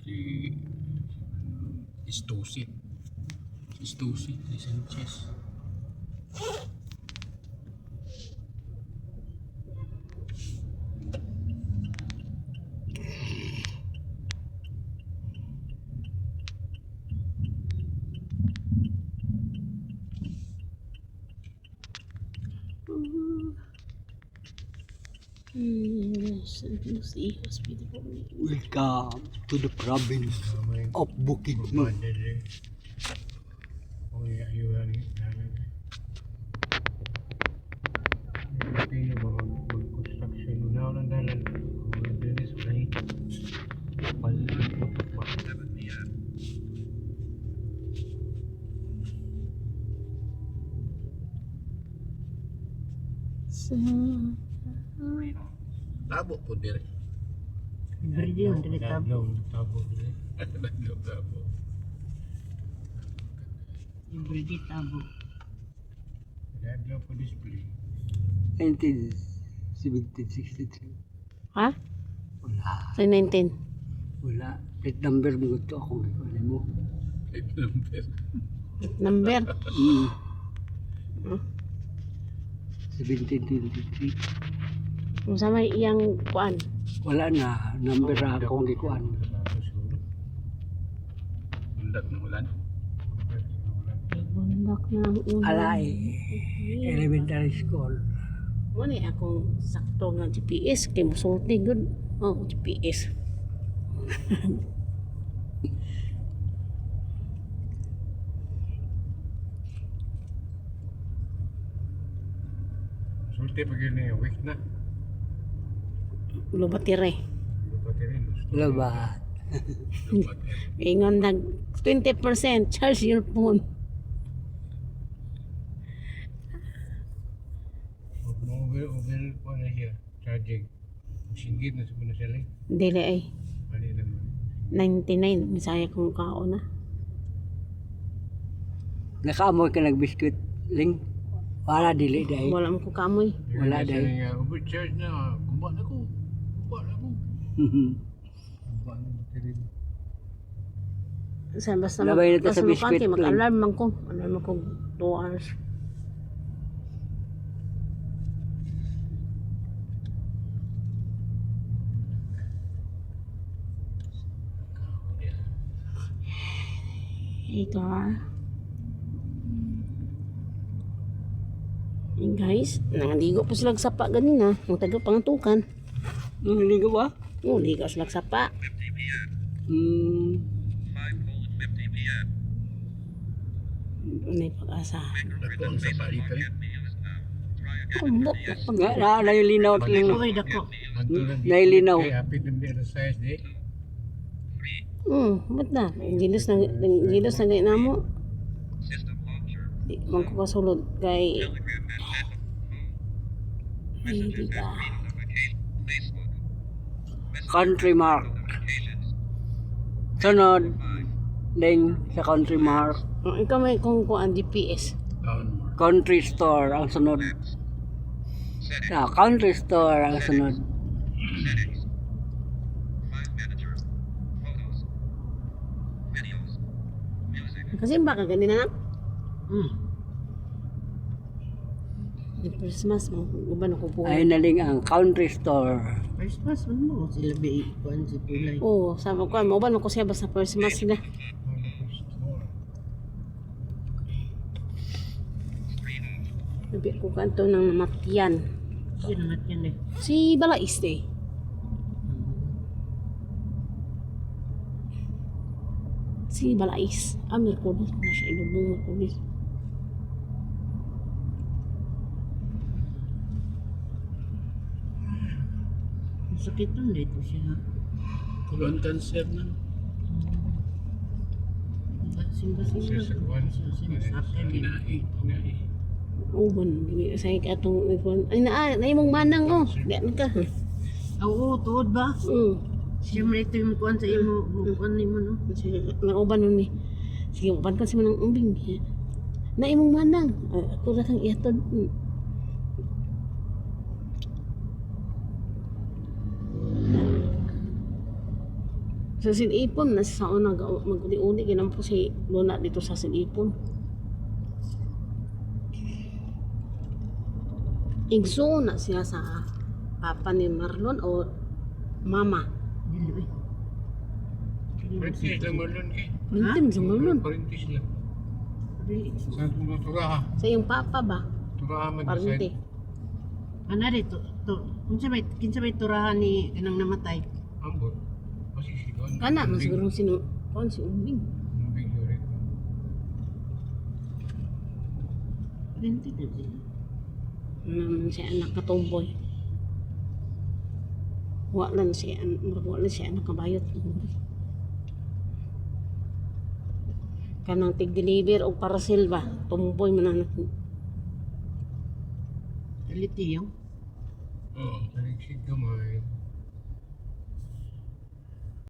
Si Istusi. Si Sanchez. Lucy Hospital. Welcome to the province of Bukidnon. Oh iya, ayuhan. Pili ba mag-construction na lang dalan. Ang dinis ay palit pa. Sa Tabo po dire. Berde yung dili tabo. Tabo dire. Tabo. Yung berde tabo. Dadlaw po display. 1963. Ha? Wala. Sa 19. Wala. Plate number mo ito akong ikunin mo. Number. 1723. Kung sa may iyang kuan. Wala na. Number akong ikuan. Undat na ulan. Bundak na ang una. Alay. Elementary school. Mo ni akong sakto nga GPS kay musulti gud. Oh, GPS. Sulti pag yun na week na. Ulo batire. Labat. Ingon nag 20% charge your phone. Over po na siya. Charging. Singgit na sa muna siya lang. Dili ay Mali naman. 99 misaya kung kaon na. Nakaamoy ka nag-biscuit, Ling? Wala dili dahil. Wala mo ko kamoy. Wala dahil. Overcharge na. Kumba na ko. Kumba na ko. Kumba na battery. Sa basta Labay na to sa biscuit, Ling. mag-alarm man ko. Alarm ko 2 hours. Hey car. Hey guys, nangaligo po sila sapa ganina. Ang taga pangantukan. Naligo ba? Oh, ligo sila sapa. Ano yung pag-asa? Dako ang sapa dito rin. Kumbok. Nga, nailinaw at lang. Okay, dako. Nailinaw. Kaya hapit ng di size di. Ba't na? Ang gilos na ganyan na mo. Di man ko kasulod kay... Ay, di ba? Country Mark. Sunod. Ling sa Country Mark. Ikaw may kung ang GPS. Downward. Country Store ang sunod. Sa Country Store ang sunod. Kasi baka ganina na. Christmas mo, uban ako po. Ay naling ang Country Store. Christmas mo, sila bi kuan si Pulay. Oo, sabi ko, uban ako siya basta Christmas sila. Nabi ko kanto ng namatyan. Sino namatyan eh? Si Balais eh. Si Balais. Merkulis na siya ilubong Merkulis. Sakit nun dito siya. Kulon cancer na. Simba-simba. Inahi. Uban, say ka atong ay naimong manang oh. Di ka. Oo, tuod ba? Siyempre ito yung kuwan sa imo, kuwan ni mo, no? Nauban nun ni. Sige, uban ka si manang umbing. Naimong manang. Ako ra kang iatod. Sa Silipon, nasa sa una mag-uli-uli ginam po si Luna dito sa Silipon. Igso na siya sa papa ni Marlon o mama. Dilo eh. Parintis lang Marlon eh. Parintim sa Marlon. Parintis lang. Dili. Sa turaha. Sa iyong papa ba? Turaha man Parinti. Ana dito to. Kinsa may turahan ni kanang namatay. Ambot. Masisigaw. Kana, mas siguro sino, kon si Umbing. Umbing yun. Dente na din. Siya anak katumboy. Wala siya anak kabayot. Kanang tig-deliver o parcel ba? Tumboy man anak. Taliti yung. Oo. Tariksig gamay.